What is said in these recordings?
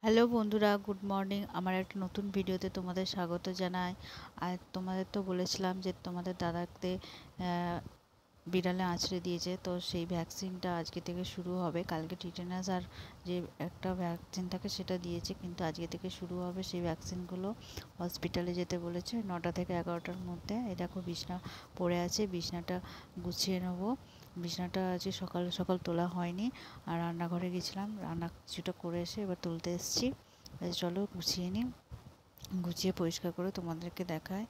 Hello বন্ধুরা, good morning. আমার একটা নতুন ভিডিওতে তোমাদের স্বাগত জানাই। আর তোমাদের তো বলেছিলাম যে তোমাদের দাদাকে বিড়ালে আঁচড়ে দিয়েছে, তো সেই ভ্যাকসিনটা আজকে থেকে শুরু হবে। কালকে টিটেনাস আর যে একটা ভ্যাকসিন থাকে সেটা দিয়েছে, কিন্তু আজকে থেকে শুরু হবে সেই ভ্যাকসিনগুলো। হসপিটালে যেতে বলেছে 9টা থেকে 11টার মধ্যে। এই দেখো বিছনা পড়ে আছে, বিছনাটা গুছিয়ে নেবো। বিছনাটা আজকে সকাল সকাল তোলা হয়নি, আর রান্নাঘরে গেছিলাম, রান্না কিছুটা করে এসে এবার তুলতে এসেছি। চলো গুছিয়ে নিই, গুছিয়ে পরিষ্কার করে তোমাদেরকে দেখায়।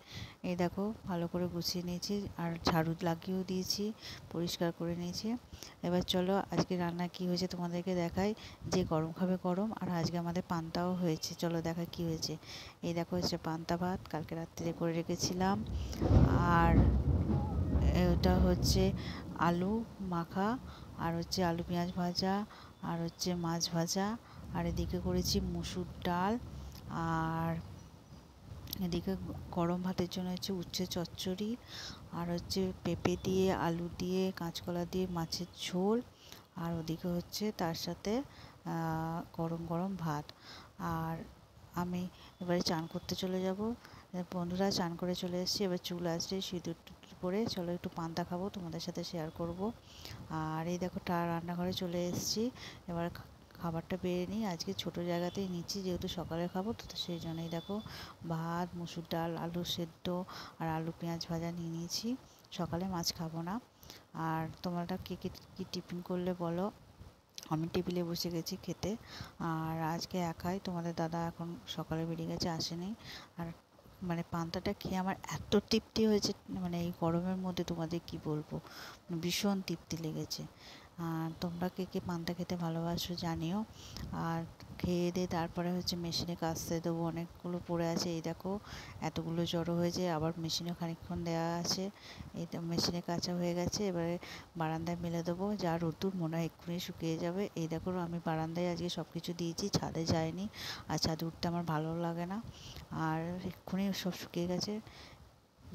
এই দেখো ভালো করে গুছিয়ে নিয়েছি, আর ঝাড়ু লাগিয়েও দিয়েছি, পরিষ্কার করে নিয়েছি। এবার চলো আজকে রান্না কি হয়েছে তোমাদেরকে দেখাই। যে গরম খাবে গরম, আর আজকে আমাদের পান্তাও হয়েছে। চলো দেখা কি হয়েছে। এই দেখো হচ্ছে পান্তা ভাত, কালকে রাত্রিরে করে রেখেছিলাম। আর এটা হচ্ছে আলু মাখা, আর হচ্ছে আলু পেঁয়াজ ভাজা, আর হচ্ছে মাছ ভাজা, আর এদিকে করেছি মুসুর ডাল। আর এদিকে গরম ভাতের জন্য হচ্ছে উচ্ছে চচ্চড়ি, আর হচ্ছে পেঁপে দিয়ে আলু দিয়ে কাঁচকলা দিয়ে মাছের ঝোল। আর ওদিকে হচ্ছে তার সাথে গরম গরম ভাত। আর আমি এবারে চান করতে চলে যাব। বন্ধুরা চান করে চলে এসেছি, এবার চুল আসছে, সিঁদুর করে চলো একটু পান্তা খাবো, তোমাদের সাথে শেয়ার করব। আর এই দেখো রান্নাঘরে চলে এসেছি। এবার খাবারটা বেড়ে নিই। আজকে ছোটো জায়গাতেই নিচ্ছি, যেহেতু সকালে খাবো, তো সেই জন্যই দেখো ভাত, মুসুর ডাল, আলু সেদ্ধ আর আলু পেঁয়াজ ভাজা নিয়ে নিয়েছি। সকালে মাছ খাবো না। আর তোমরা কে কে কী টিফিন করলে বলো। আমি টেবিলে বসে গেছি খেতে। আর আজকে একাই, তোমাদের দাদা এখন সকালে বেরিয়ে গেছে, আসেনি। আর মানে পান্তাটা খেয়ে আমার এত তৃপ্তি হয়েছে, মানে এই গরমের মধ্যে তোমাদের কি বলবো, ভীষণ তৃপ্তি লেগেছে। আর তোমরা কে কে পান্তা খেতে ভালোবাসো জানিও। আর খেয়ে দিয়ে তারপরে হচ্ছে মেশিনে কাচতে দেবো, অনেকগুলো পড়ে আছে। এই দেখো এতগুলো জড়ো হয়েছে, আবার মেশিনে খানিকক্ষণ দেওয়া আছে। এইটা মেশিনে কাচা হয়ে গেছে, এবারে বারান্দায় মেলে দেবো। যা রোদ্দুর মনে হয় এক্ষুনি শুকিয়ে যাবে। এই দেখো আমি বারান্দায় আজকে সব কিছু দিয়েছি, ছাদে যায়নি। আর ছাদে উঠতে আমার ভালো লাগে না। আর এক্ষুনি সব শুকিয়ে গেছে।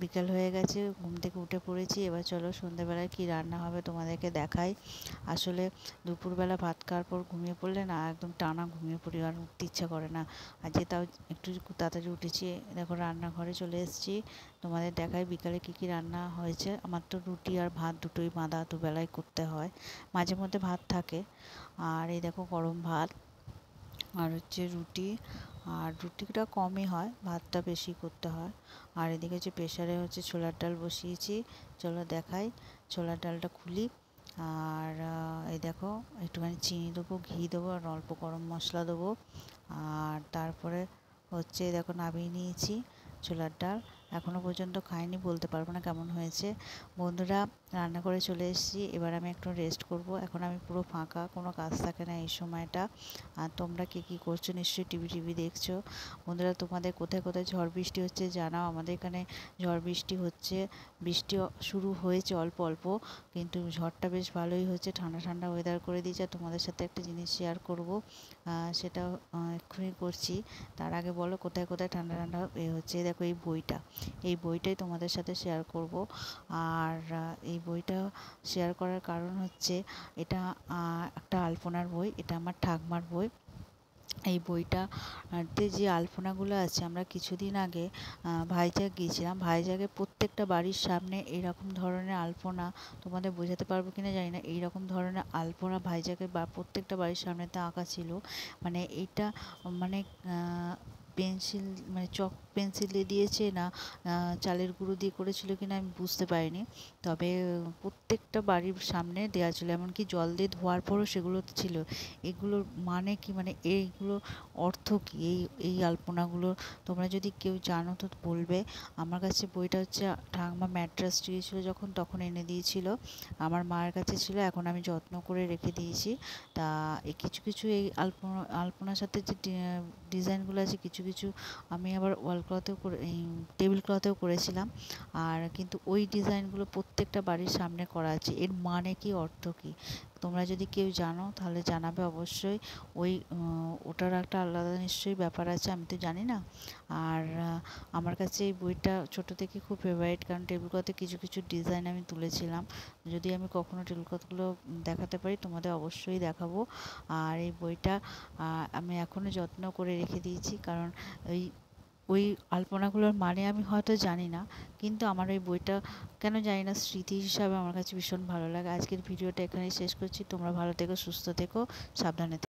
বিকাল হয়ে গেছে, ঘুম থেকে উঠে পড়েছি। এবার চলো সন্ধ্যেবেলায় কী রান্না হবে তোমাদেরকে দেখাই। আসলে দুপুরবেলা ভাত খাওয়ার পর ঘুমিয়ে পড়লে না, একদম টানা ঘুমিয়ে পড়ি, আর উঠতে ইচ্ছা করে না। আজকে তাও একটু তাড়াতাড়ি উঠেছি। দেখো রান্নাঘরে চলে এসেছি, তোমাদের দেখাই বিকালে কী কী রান্না হয়েছে। আমার তো রুটি আর ভাত দুটোই বাঁধা, দুবেলায় করতে হয়, মাঝে মধ্যে ভাত থাকে। আর এই দেখো গরম ভাত, আর হচ্ছে রুটি। আর রুটিটা কমই হয়, ভাতটা বেশি করতে হয়। আর এদিকে হচ্ছে প্রেশারে হচ্ছে ছোলার ডাল বসিয়েছি। চলো দেখাই, ছোলার ডালটা খুলি। আর এই দেখো একটুখানি চিনি দেবো, ঘি দেবো, আর অল্প গরম মশলা দেবো। আর তারপরে হচ্ছে দেখো নামিয়ে নিয়েছি ছোলার ডাল। এখনও পর্যন্ত খাইনি, বলতে পারবো না কেমন হয়েছে। বন্ধুরা রান্না করে চলে এসেছি, এবার আমি একটু রেস্ট করব। এখন আমি পুরো ফাঁকা, কোনো কাজ থাকে না এই সময়টা। আর তোমরা কে কী করছো, নিশ্চয়ই টিভি দেখছো। বন্ধুরা তোমাদের কোথায় কোথায় ঝড় বৃষ্টি হচ্ছে জানাও। আমাদের এখানে ঝড় বৃষ্টি হচ্ছে, বৃষ্টি শুরু হয়েছে অল্প অল্প, কিন্তু ঝড়টা বেশ ভালোই হচ্ছে, ঠান্ডা ঠান্ডা ওয়েদার করে দিয়েছে। আর তোমাদের সাথে একটা জিনিস শেয়ার করব, সেটা এক্ষুনি করছি। তার আগে বলো কোথায় কোথায় ঠান্ডা ঠান্ডা এ হচ্ছে। দেখো এই বইটাই তোমাদের সাথে শেয়ার করব। আর এই বইটা শেয়ার করার কারণ হচ্ছে, এটা একটা আলপনার বই, এটা আমার ঠাকমার বই। এই বইটাতে যে আলপনাগুলো আছে, আমরা কিছুদিন আগে ভাইজ্যাগ গিয়েছিলাম। ভাইজ্যাগে প্রত্যেকটা বাড়ির সামনে এইরকম ধরনের আলপনা, তোমাদের বোঝাতে পারবো কিনা জানি না, এইরকম ধরনের আলপনা ভাইজ্যাগে বা প্রত্যেকটা বাড়ির সামনেতে আঁকা ছিল। মানে এইটা মানে পেন্সিল, মানে চক পেন্সিলে দিয়েছে না চালের গুঁড়ো দিয়ে করেছিল কিনা আমি বুঝতে পারিনি। তবে প্রত্যেকটা বাড়ির সামনে দেওয়া ছিল, এমনকি জল দিয়ে ধোয়ার পরও সেগুলো ছিল। এগুলোর মানে কি, মানে এইগুলো অর্থ কী, এই আলপনাগুলো তোমরা যদি কেউ জানো তো বলবে। আমার কাছে বইটা হচ্ছে ঠাকুমা ম্যাড্রাস গিয়েছিলো যখন, তখন এনে দিয়েছিল। আমার মায়ের কাছে ছিল, এখন আমি যত্ন করে রেখে দিয়েছি। তা এই কিছু কিছু এই আলপনার সাথে যে ডিজাইনগুলো আছে, কিছু কিছু আমি আবার ওয়াল ক্লথেও করে, এই টেবিল ক্লথেও করেছিলাম। আর কিন্তু ওই ডিজাইনগুলো প্রত্যেকটা বাড়ির সামনে করা আছে, এর মানে কি, অর্থ কী তোমরা যদি কেউ জানো তাহলে জানাবে অবশ্যই। ওটার একটা আলাদা নিশ্চয়ই ব্যাপার আছে, আমি তো জানি না। আর আমার কাছে এই বইটা ছোট থেকে খুব ফেভারিট, কারণ টেবিল ক্লথে কিছু কিছু ডিজাইন আমি তুলেছিলাম। যদি আমি কখনো টেবিল ক্লথগুলো দেখাতে পারি তোমাদের অবশ্যই দেখাবো। আর এই বইটা আমি এখনও যত্ন করে রেখে দিয়েছি, কারণ ওই আলপনাগুলোর মানে আমি হয়তো জানি না, কিন্তু আমার ওই বইটা কেন জানি না স্মৃতি হিসাবে আমার কাছে ভীষণ ভালো লাগে। আজকের ভিডিওটা এখানেই শেষ করছি। তোমরা ভালো থেকো, সুস্থ থেকো, সাবধানে থেকো।